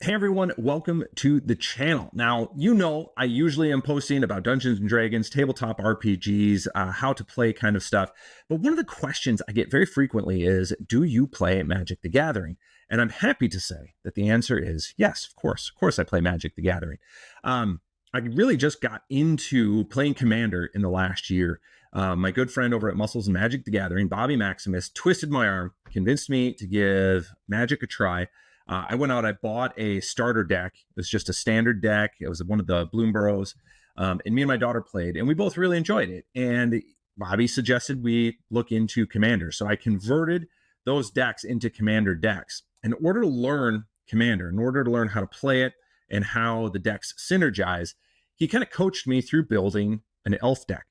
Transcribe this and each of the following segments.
Hey everyone, welcome to the channel. Now, you know, I usually am posting about Dungeons and Dragons, tabletop RPGs, how to play kind of stuff. But one of the questions I get very frequently is, do you play Magic the Gathering? And I'm happy to say that the answer is yes, of course. Of course I play Magic the Gathering. I really just got into playing Commander in the last year. My good friend over at Muscles and Magic the Gathering, Bobby Maximus, twisted my arm, convinced me to give Magic a try. I went out, I bought a starter deck. It was just a standard deck. It was one of the Bloomburrows. And me and my daughter played, and we both really enjoyed it. And Bobby suggested we look into Commander. So I converted those decks into Commander decks. In order to learn Commander, in order to learn how to play it and how the decks synergize, he kind of coached me through building an Elf deck.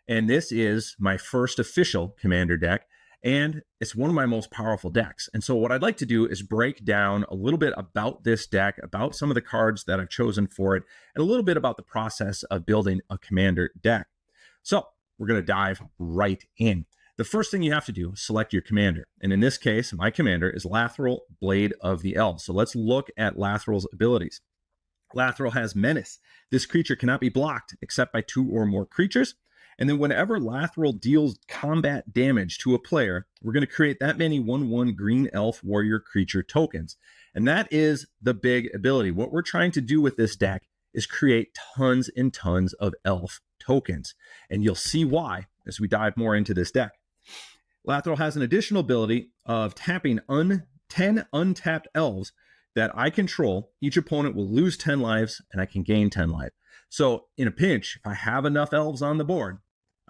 And this is my first official Commander deck. And it's one of my most powerful decks. And so what I'd like to do is break down a little bit about this deck, about some of the cards that I've chosen for it, and a little bit about the process of building a Commander deck. So we're going to dive right in. The first thing you have to do is select your commander. And in this case, my commander is Lathril, Blade of the Elves. So let's look at Lathril's abilities. Lathril has Menace. This creature cannot be blocked except by 2 or more creatures. And then whenever Lathril deals combat damage to a player, we're going to create that many 1/1 green elf warrior creature tokens. And that is the big ability. What we're trying to do with this deck is create tons and tons of elf tokens. And you'll see why as we dive more into this deck. Lathril has an additional ability of tapping 10 untapped elves that I control. Each opponent will lose 10 lives and I can gain 10 life. So in a pinch, if I have enough elves on the board,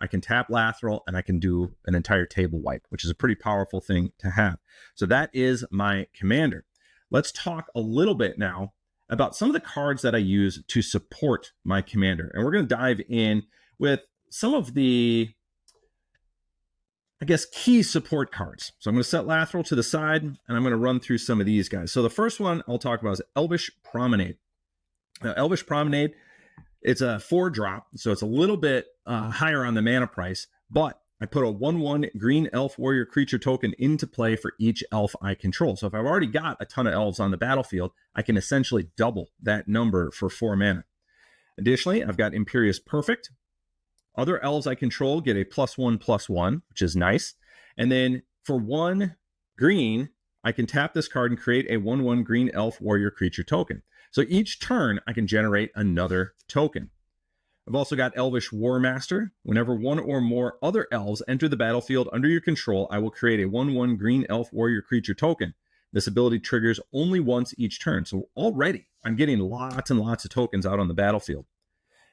I can tap Lathril and I can do an entire table wipe, which is a pretty powerful thing to have. So that is my commander. Let's talk a little bit now about some of the cards that I use to support my commander. And we're going to dive in with some of the, I guess, key support cards. So I'm going to set Lathril to the side and I'm going to run through some of these guys. So the first one I'll talk about is Elvish Promenade. Now, Elvish Promenade, it's a 4-drop, so it's a little bit higher on the mana price, but I put a 1/1 green elf warrior creature token into play for each elf I control. So if I've already got a ton of elves on the battlefield, I can essentially double that number for 4 mana. Additionally, I've got Imperious Perfect. Other elves I control get a +1/+1, which is nice. And then for 1 green, I can tap this card and create a 1/1 green elf warrior creature token. So each turn, I can generate another token. I've also got Elvish War Master. Whenever 1 or more other elves enter the battlefield under your control, I will create a 1/1 green elf warrior creature token. This ability triggers only once each turn. So already, I'm getting lots and lots of tokens out on the battlefield.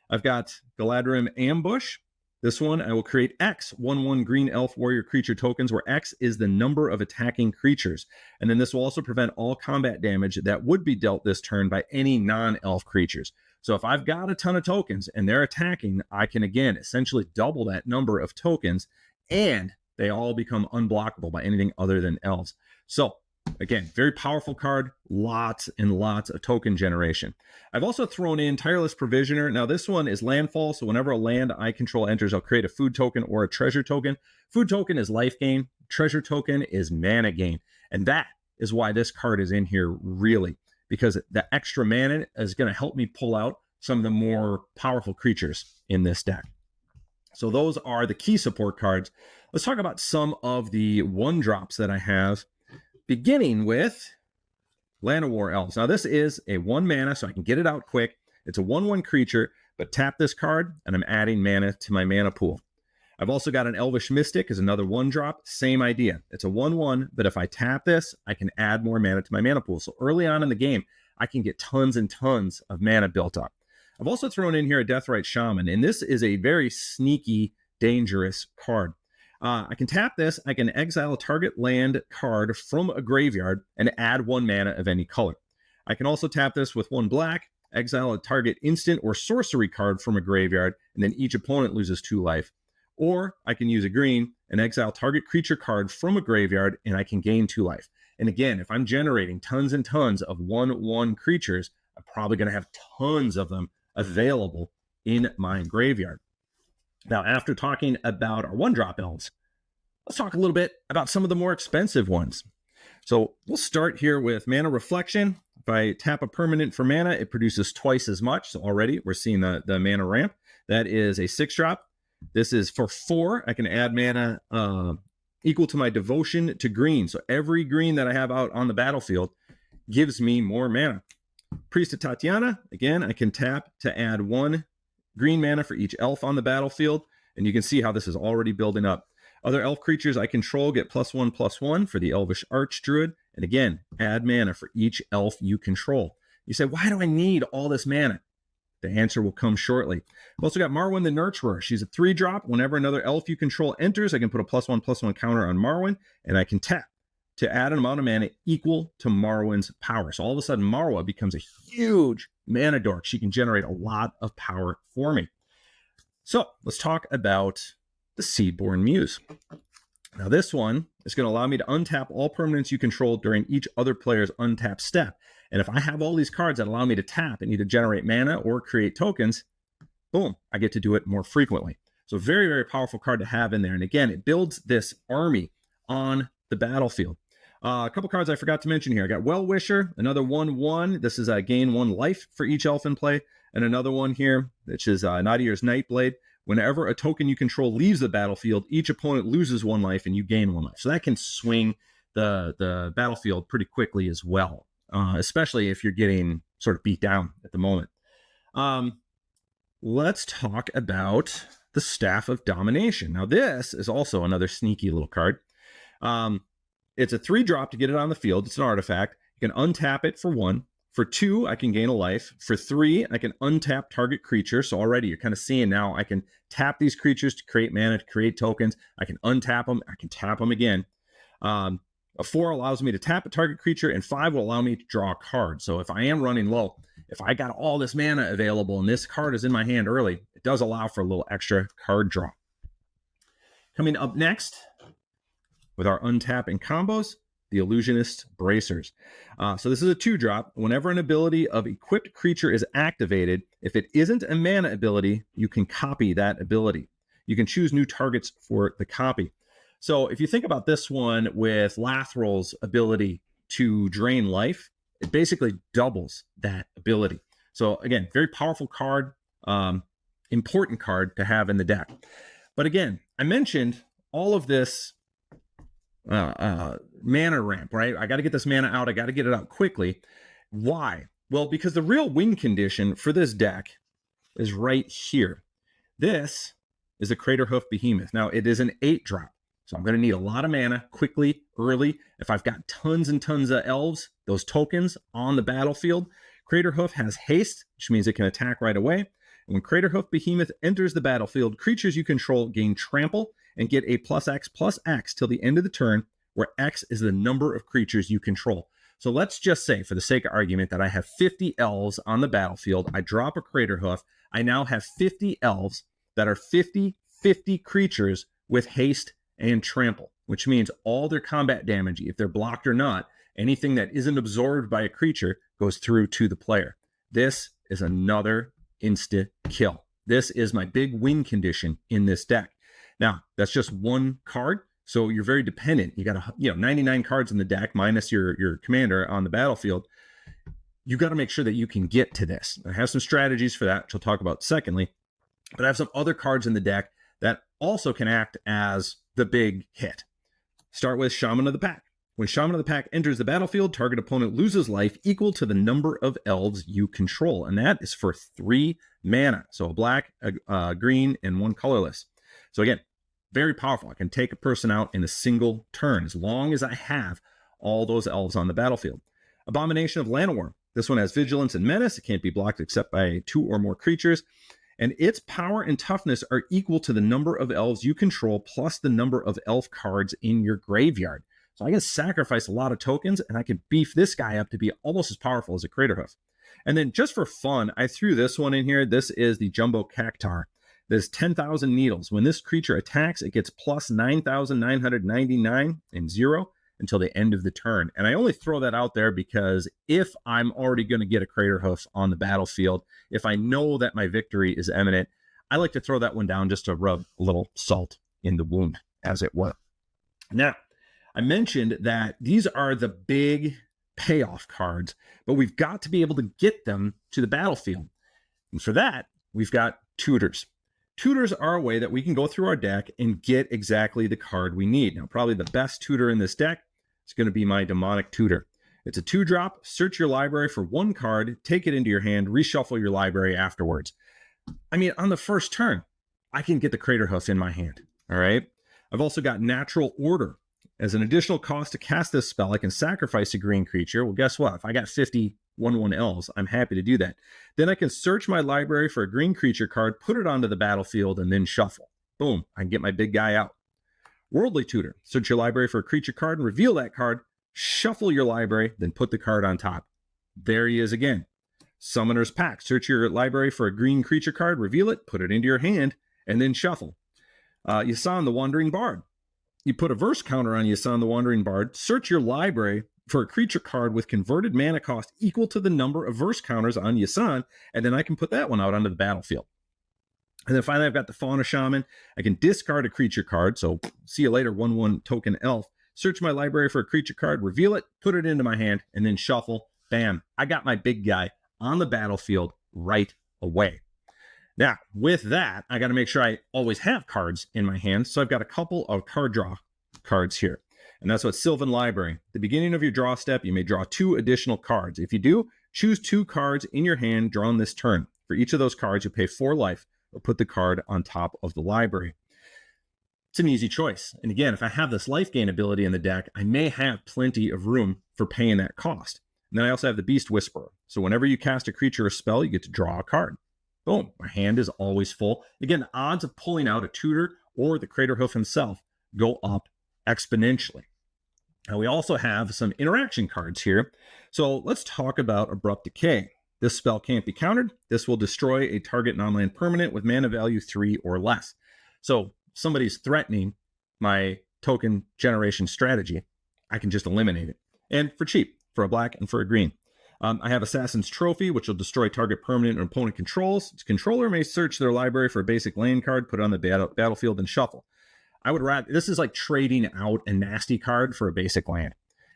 I've got Galadrim Ambush. This one, I will create X 1/1 green elf warrior creature tokens, where X is the number of attacking creatures. And then this will also prevent all combat damage that would be dealt this turn by any non-elf creatures. So if I've got a ton of tokens and they're attacking, I can again essentially double that number of tokens, and they all become unblockable by anything other than elves. So again, very powerful card, lots and lots of token generation. I've also thrown in Tireless Provisioner. Now this one is landfall, so whenever a land I control enters, I'll create a food token or a treasure token. Food token is life gain, treasure token is mana gain. And that is why this card is in here really, because the extra mana is going to help me pull out some of the more powerful creatures in this deck. So those are the key support cards. Let's talk about some of the 1-drops that I have, beginning with Llanowar Elves. Now this is a 1 mana, so I can get it out quick. It's a 1/1 creature, but tap this card, and I'm adding mana to my mana pool. I've also got an Elvish Mystic as another 1-drop. Same idea. It's a 1/1, but if I tap this, I can add more mana to my mana pool. So early on in the game, I can get tons and tons of mana built up. I've also thrown in here a Deathrite Shaman, and this is a very sneaky, dangerous card. I can tap this, I can exile a target land card from a graveyard and add 1 mana of any color. I can also tap this with 1 black, exile a target instant or sorcery card from a graveyard, and then each opponent loses 2 life. Or I can use a green and exile target creature card from a graveyard, and I can gain 2 life. And again, if I'm generating tons and tons of 1/1 creatures, I'm probably going to have tons of them available in my graveyard. Now, after talking about our 1-drop elves, let's talk a little bit about some of the more expensive ones. So we'll start here with Mana Reflection. If I tap a permanent for mana, it produces twice as much. So already we're seeing the mana ramp. That is a 6-drop. This is for 4. I can add mana equal to my devotion to green. So every green that I have out on the battlefield gives me more mana. Priest of Tatiana, again, I can tap to add 1 green mana for each elf on the battlefield. And you can see how this is already building up. Other elf creatures I control get +1/+1 for the Elvish Archdruid. And again, add mana for each elf you control. You say, why do I need all this mana? The answer will come shortly. We've also got Marwyn the Nurturer. She's a 3-drop. Whenever another elf you control enters, I can put a +1/+1 counter on Marwyn, and I can tap to add an amount of mana equal to Marwyn's power. So all of a sudden, Marwa becomes a huge mana dork. She can generate a lot of power for me. So let's talk about the Seedborn Muse. Now this one is going to allow me to untap all permanents you control during each other player's untap step. And if I have all these cards that allow me to tap and either generate mana or create tokens, boom, I get to do it more frequently. So very, very powerful card to have in there. And again, it builds this army on the battlefield. A couple cards I forgot to mention here. I got Well-Wisher, another 1/1. This is gain 1 life for each elf in play. And another one here, which is Nadir's Nightblade. Whenever a token you control leaves the battlefield, each opponent loses 1 life and you gain 1 life. So that can swing the battlefield pretty quickly as well, especially if you're getting sort of beat down at the moment. Let's talk about the Staff of Domination. Now this is also another sneaky little card. It's a 3-drop to get it on the field. It's an artifact. You can untap it for 1. For 2, I can gain a life. For 3, I can untap target creature. So already you're kind of seeing now I can tap these creatures to create mana, to create tokens. I can untap them. I can tap them again. A 4 allows me to tap a target creature, and 5 will allow me to draw a card. So if I am running low, if I got all this mana available and this card is in my hand early, it does allow for a little extra card draw. Coming up next with our untapping combos, the Illusionist Bracers. So this is a 2-drop. Whenever an ability of equipped creature is activated, if it isn't a mana ability, you can copy that ability. You can choose new targets for the copy. So if you think about this one with Lathril's ability to drain life, it basically doubles that ability. So again, very powerful card, important card to have in the deck. But again, I mentioned all of this mana ramp, right? I got to get this mana out. I got to get it out quickly. Why? Well, because the real win condition for this deck is right here. This is a Craterhoof Behemoth. Now, it is an 8-drop. So I'm going to need a lot of mana quickly, early. If I've got tons and tons of elves, those tokens on the battlefield, Craterhoof has haste, which means it can attack right away. And when Craterhoof Behemoth enters the battlefield, creatures you control gain trample and get a +X/+X till the end of the turn, where X is the number of creatures you control. So let's just say, for the sake of argument, that I have 50 elves on the battlefield. I drop a Craterhoof. I now have 50 elves that are 50 creatures with haste and trample, which means all their combat damage, if they're blocked or not, anything that isn't absorbed by a creature goes through to the player. This is another instant kill. This is my big win condition in this deck. Now, that's just one card, so you're very dependent. You got 99 cards in the deck minus your commander on the battlefield. You got to make sure that you can get to this. I have some strategies for that, which I'll talk about secondly, but I have some other cards in the deck that also can act as the big hit. Start with Shaman of the Pack. When Shaman of the Pack enters the battlefield, target opponent loses life equal to the number of elves you control, and that is for 3 mana. So a black, a green, and 1 colorless. So again, very powerful. I can take a person out in a single turn as long as I have all those elves on the battlefield. Abomination of Llanowar. This one has vigilance and menace. It can't be blocked except by 2 or more creatures. And its power and toughness are equal to the number of elves you control plus the number of elf cards in your graveyard. So I can sacrifice a lot of tokens and I can beef this guy up to be almost as powerful as a Craterhoof. And then just for fun, I threw this one in here. This is the Jumbo Cactar. There's 10,000 needles. When this creature attacks, it gets plus 9,999 and 0 until the end of the turn. And I only throw that out there because if I'm already going to get a Craterhoof on the battlefield, if I know that my victory is imminent, I like to throw that one down just to rub a little salt in the wound, as it were. Now, I mentioned that these are the big payoff cards, but we've got to be able to get them to the battlefield. And for that, we've got tutors. Tutors are a way that we can go through our deck and get exactly the card we need. Now, probably the best tutor in this deck is going to be my Demonic Tutor. It's a 2-drop, search your library for 1 card, take it into your hand, reshuffle your library afterwards. I mean, on the first turn, I can get the Craterhoof in my hand, all right? I've also got Natural Order. As an additional cost to cast this spell, I can sacrifice a green creature. Well, guess what? If I got 50 1/1 elves, I'm happy to do that. Then I can search my library for a green creature card, put it onto the battlefield, and then shuffle. Boom, I can get my big guy out. Worldly Tutor. Search your library for a creature card and reveal that card. Shuffle your library, then put the card on top. There he is again. Summoner's Pact. Search your library for a green creature card, reveal it, put it into your hand, and then shuffle. Yasan the Wandering Bard. You put a verse counter on Yasan the Wandering Bard, search your library for a creature card with converted mana cost equal to the number of verse counters on Yasan, and then I can put that one out onto the battlefield. And then finally, I've got the Fauna Shaman. I can discard a creature card, so see you later, 1/1 token elf. Search my library for a creature card, reveal it, put it into my hand, and then shuffle. Bam, I got my big guy on the battlefield right away. Now, with that, I got to make sure I always have cards in my hand, so I've got a couple of card draw cards here. And that's what Sylvan Library. At the beginning of your draw step, you may draw 2 additional cards. If you do, choose 2 cards in your hand drawn this turn. For each of those cards, you pay 4 life or put the card on top of the library. It's an easy choice. And again, if I have this life gain ability in the deck, I may have plenty of room for paying that cost. And then I also have the Beast Whisperer. So whenever you cast a creature or spell, you get to draw a card. Boom, my hand is always full. Again, the odds of pulling out a tutor or the Craterhoof himself go up exponentially. Now we also have some interaction cards here. So let's talk about Abrupt Decay. This spell can't be countered. This will destroy a target non-land permanent with mana value 3 or less. So somebody's threatening my token generation strategy, I can just eliminate it. And for cheap, for a black and for a green. I have Assassin's Trophy, which will destroy target permanent or opponent controls. Its controller may search their library for a basic land card, put it on the battlefield, and shuffle. I would rather, this is like trading out a nasty card for a basic land.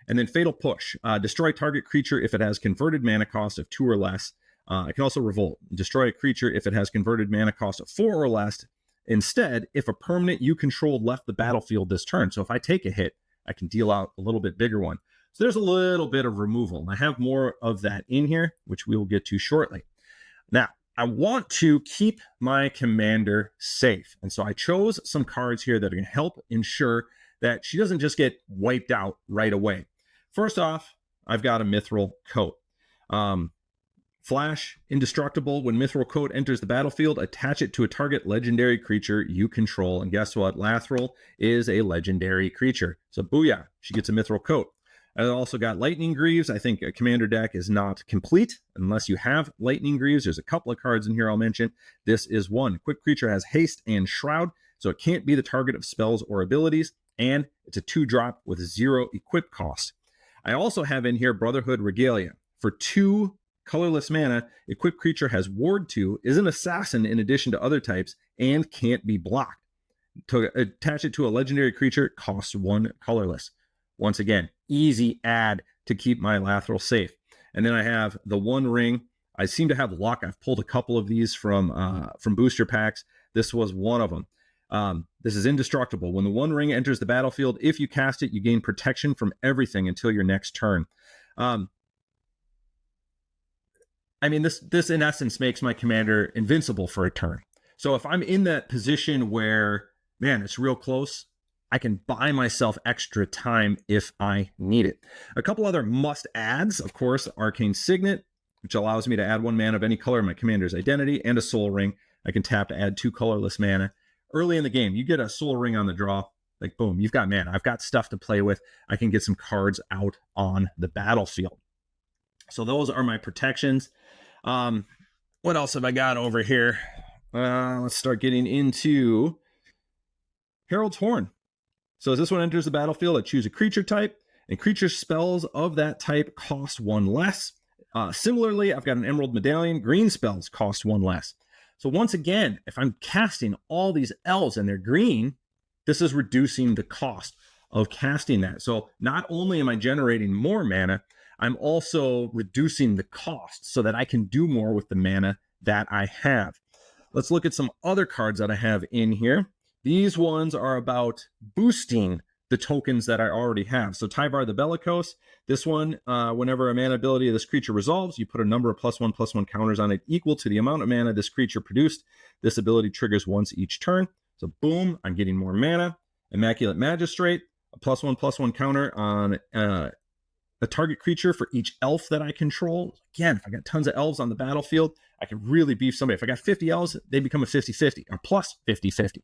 And then Fatal Push. Destroy target creature if it has converted mana cost of 2 or less. I can also Revolt. Destroy a creature if it has converted mana cost of 4 or less. Instead, if a permanent you controlled left the battlefield this turn. So if I take a hit, I can deal out a little bit bigger one. So there's a little bit of removal. I have more of that in here, which we will get to shortly. Now, I want to keep my commander safe. And so I chose some cards here that are going to help ensure that she doesn't just get wiped out right away. First off, I've got a Lathril Coat. Flash, indestructible. When Lathril Coat enters the battlefield, attach it to a target legendary creature you control. And guess what? Lathril is a legendary creature. So booyah, she gets a Lathril Coat. I also got Lightning Greaves. I think a commander deck is not complete unless you have Lightning Greaves. There's a couple of cards in here I'll mention. This is one. Quick creature has haste and shroud, so it can't be the target of spells or abilities, and it's a 2-drop with 0 equip cost. I also have in here Brotherhood Regalia. For 2 colorless mana, equipped creature has Ward 2, is an assassin in addition to other types, and can't be blocked. To attach it to a legendary creature, costs 1 colorless. Once again, easy add to keep my Lathril safe. And then I have the One Ring. I seem to have luck. I've pulled a couple of these from booster packs. This was one of them. This is indestructible. When the One Ring enters the battlefield, if you cast it, you gain protection from everything until your next turn. I mean, this in essence makes my commander invincible for a turn. So if I'm in that position where, man, it's real close, I can buy myself extra time if I need it. A couple other must-adds, of course, Arcane Signet, which allows me to add 1 mana of any color in my commander's identity, and a Soul Ring. I can tap to add 2 colorless mana. Early in the game, you get a Soul Ring on the draw, like boom, you've got mana. I've got stuff to play with. I can get some cards out on the battlefield. So those are my protections. What else have I got over here? Let's start getting into Herald's Horn. So as this one enters the battlefield, I choose a creature type, and creature spells of that type cost 1 less. Similarly, I've got an Emerald Medallion. Green spells cost 1 less. So once again, if I'm casting all these elves and they're green, this is reducing the cost of casting that. So not only am I generating more mana, I'm also reducing the cost so that I can do more with the mana that I have. Let's look at some other cards that I have in here. These ones are about boosting the tokens that I already have. So Tyvar the Bellicose, this one, whenever a mana ability of this creature resolves, you put a number of +1/+1 counters on it equal to the amount of mana this creature produced. This ability triggers once each turn. So boom, I'm getting more mana. Immaculate Magistrate, a +1/+1 counter on a target creature for each elf that I control. Again, if I got tons of elves on the battlefield, I can really beef somebody. If I got 50 elves, they become a 50-50 or plus 50-50.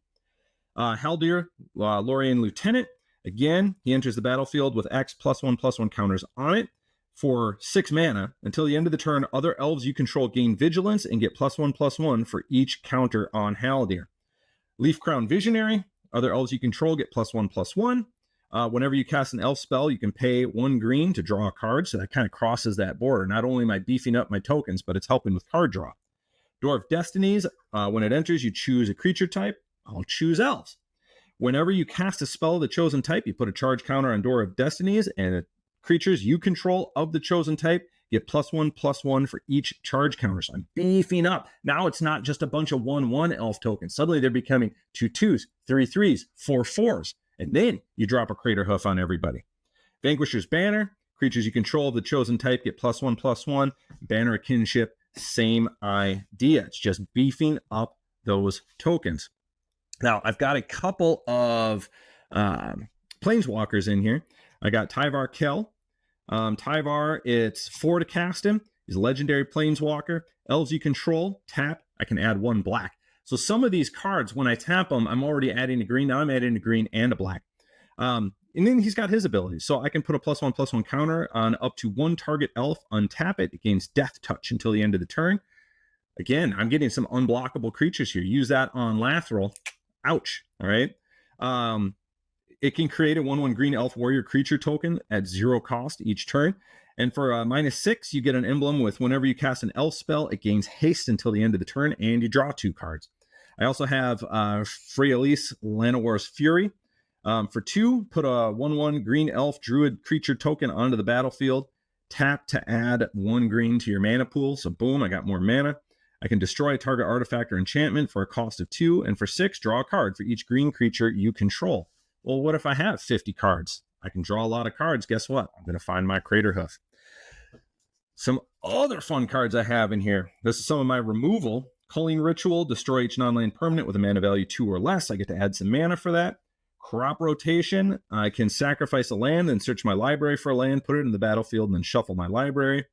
Haldir, Lorien Lieutenant. Again, he enters the battlefield with X +1/+1 counters on it for 6 mana. Until the end of the turn, other elves you control gain vigilance and get +1/+1 for each counter on Haldir. Leaf Crown Visionary. Other elves you control get +1/+1. Whenever you cast an elf spell, you can pay 1 green to draw a card, so that kind of crosses that border. Not only am I beefing up my tokens, but it's helping with card draw. Door of Destinies, when it enters, you choose a creature type. I'll choose elves. Whenever you cast a spell of the chosen type, you put a charge counter on Door of Destinies, and creatures you control of the chosen type get +1/+1 for each charge counter. So I'm beefing up. Now it's not just a bunch of 1/1 elf tokens. Suddenly they're becoming 2/2s, 3/3s, 4/4s. And then you drop a Craterhoof on everybody. Vanquisher's Banner. Creatures you control of the chosen type get +1/+1. Banner of Kinship, same idea. It's just beefing up those tokens. Now, I've got a couple of Planeswalkers in here. I got Tyvar Kell. Tyvar, it's 4 to cast him. He's a legendary Planeswalker. Elves you control, tap. I can add 1 black. So some of these cards, when I tap them, I'm already adding a green. Now I'm adding a green and a black. And then he's got his abilities. So I can put a +1/+1 counter on up to 1 target elf, untap it. It gains Death Touch until the end of the turn. Again, I'm getting some unblockable creatures here. Use that on Lathril. Ouch. All right. It can create a 1/1 green elf warrior creature token at 0 cost each turn. And for -6, you get an emblem with whenever you cast an elf spell, it gains haste until the end of the turn, and you draw 2 cards. I also have Freyalise Llanowar's Fury. For 2, put a 1/1 green elf druid creature token onto the battlefield. Tap to add 1 green to your mana pool. So boom, I got more mana. I can destroy a target artifact or enchantment for a cost of 2. And for 6, draw a card for each green creature you control. Well, what if I have 50 cards? I can draw a lot of cards. Guess what? I'm going to find my Craterhoof. Some other fun cards I have in here. This is some of my removal. Culling Ritual, destroy each non-land permanent with a mana value 2 or less. I get to add some mana for that. Crop Rotation, I can sacrifice a land and search my library for a land, put it in the battlefield, and then shuffle my library.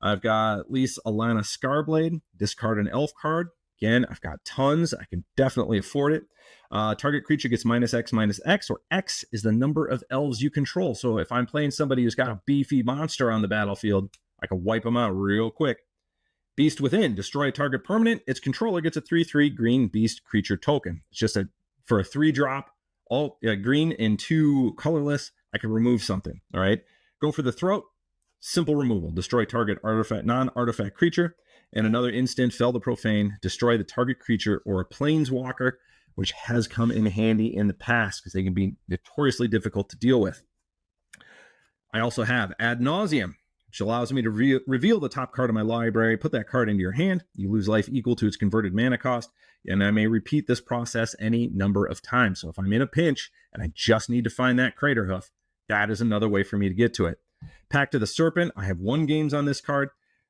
I've got Lys Alana Scarblade, discard an elf card. Again, I've got tons. I can definitely afford it. Target creature gets -X/-X, where X is the number of elves you control. So if I'm playing somebody who's got a beefy monster on the battlefield, I can wipe them out real quick. Beast Within, destroy a target permanent. Its controller gets a 3/3 green beast creature token. It's just for a 3-drop, all green and 2 colorless. I can remove something. All right. Go for the Throat. Simple removal. Destroy target artifact, non-artifact creature. And another instant, Fell the Profane. Destroy the target creature or a planeswalker, which has come in handy in the past because they can be notoriously difficult to deal with. I also have Ad Nauseam, which allows me to reveal the top card of my library, put that card into your hand. You lose life equal to its converted mana cost, and I may repeat this process any number of times. So if I'm in a pinch and I just need to find that Craterhoof, that is another way for me to get to it. Pact of the Serpent, I have 1 games on this card.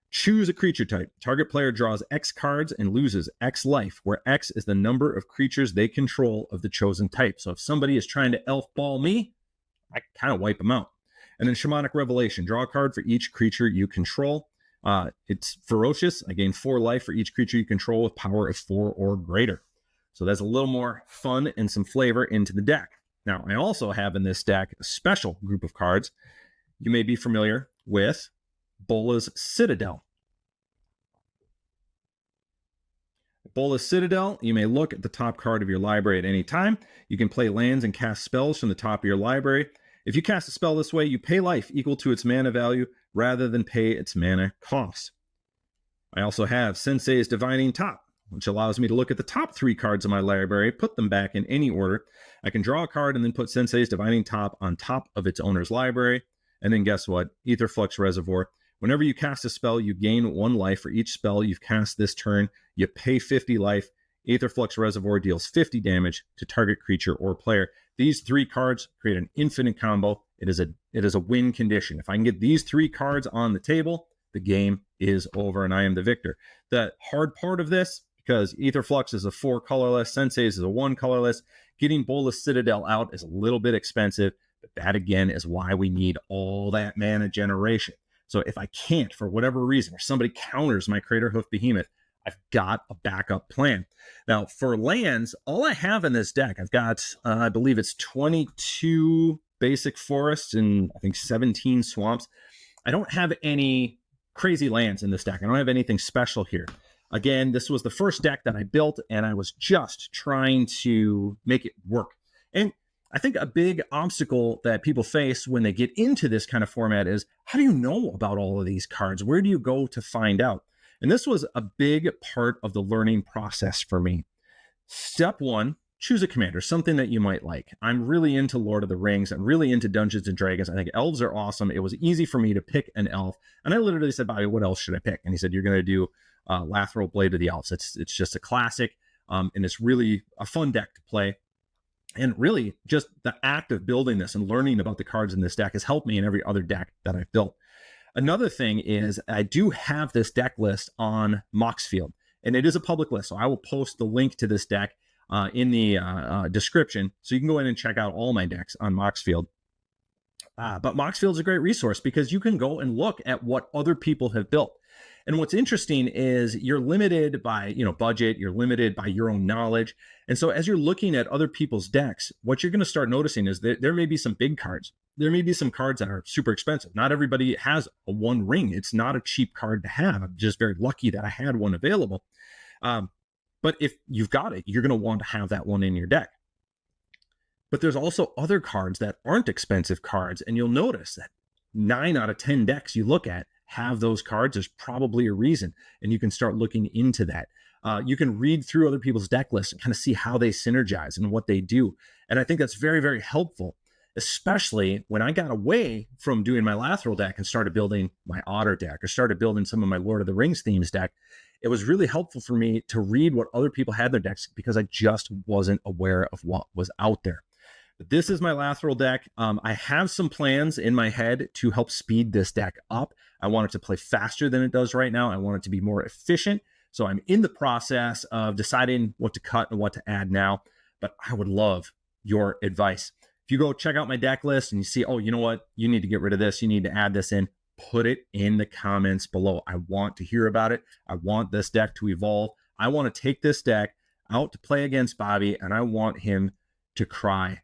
Choose a creature type. Target player draws X cards and loses X life, where X is the number of creatures they control of the chosen type. So if somebody is trying to elf ball me, I kind of wipe them out. And then Shamanic Revelation, draw a card for each creature you control. It's ferocious. I gain 4 life for each creature you control with power of 4 or greater. So that's a little more fun and some flavor into the deck. Now, I also have in this deck a special group of cards. You may be familiar with Bola's Citadel. Bola's Citadel, you may look at the top card of your library at any time. You can play lands and cast spells from the top of your library. If you cast a spell this way, you pay life equal to its mana value rather than pay its mana cost. I also have Sensei's Divining Top, which allows me to look at the top 3 cards of my library, put them back in any order. I can draw a card and then put Sensei's Divining Top on top of its owner's library. And then guess what? Aetherflux Reservoir. Whenever you cast a spell, you gain 1 life for each spell you've cast this turn. You pay 50 life. Aetherflux Reservoir deals 50 damage to target creature or player. These 3 cards create an infinite combo. It is a win condition. If I can get these 3 cards on the table, the game is over and I am the victor. The hard part of this, because Aetherflux is a 4 colorless, Sensei's is a 1 colorless, getting Bolas Citadel out is a little bit expensive, but that again is why we need all that mana generation. So if I can't, for whatever reason, or somebody counters my Craterhoof Behemoth, I've got a backup plan. Now, for lands, all I have in this deck, I've got, I believe it's 22 basic forests and I think 17 swamps. I don't have any crazy lands in this deck. I don't have anything special here. Again, this was the first deck that I built, and I was just trying to make it work. And I think a big obstacle that people face when they get into this kind of format is, how do you know about all of these cards? Where do you go to find out? And this was a big part of the learning process for me. Step 1, choose a commander, something that you might like. I'm really into Lord of the Rings. I'm really into Dungeons and Dragons. I think elves are awesome. It was easy for me to pick an elf. And I literally said, Bobby, what else should I pick? And he said, you're going to do Lathril, Blade of the Elves. It's just a classic, and it's really a fun deck to play. And really, just the act of building this and learning about the cards in this deck has helped me in every other deck that I've built. Another thing is I do have this deck list on Moxfield, and it is a public list. So I will post the link to this deck in the description, so you can go in and check out all my decks on Moxfield. But Moxfield is a great resource because you can go and look at what other people have built. And what's interesting is you're limited by, budget, you're limited by your own knowledge. And so as you're looking at other people's decks, what you're going to start noticing is that there may be some big cards. There may be some cards that are super expensive. Not everybody has a 1 ring. It's not a cheap card to have. I'm just very lucky that I had one available. But if you've got it, you're going to want to have that one in your deck. But there's also other cards that aren't expensive cards. And you'll notice that 9 out of 10 decks you look at have those cards. There's probably a reason, and you can start looking into that. You can read through other people's deck lists and kind of see how they synergize and what they do. And I think that's very, very helpful, especially when I got away from doing my Lathril deck and started building my Otter deck or started building some of my Lord of the Rings themes deck. It was really helpful for me to read what other people had in their decks because I just wasn't aware of what was out there. But this is my Lathril deck. I have some plans in my head to help speed this deck up. I want it to play faster than it does right now. I want it to be more efficient. So I'm in the process of deciding what to cut and what to add now. But I would love your advice. If you go check out my deck list and you see, oh, you know what? You need to get rid of this. You need to add this in. Put it in the comments below. I want to hear about it. I want this deck to evolve. I want to take this deck out to play against Bobby, and I want him to cry.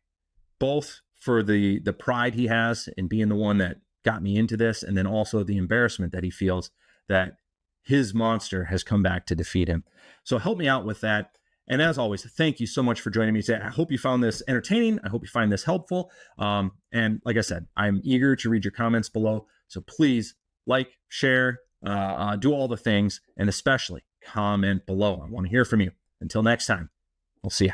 Both for the pride he has in being the one that got me into this, and then also the embarrassment that he feels that his monster has come back to defeat him. So help me out with that. And as always, thank you so much for joining me today. I hope you found this entertaining. I hope you find this helpful. And like I said, I'm eager to read your comments below. So please like, share, do all the things, and especially comment below. I want to hear from you. Until next time, we'll see you.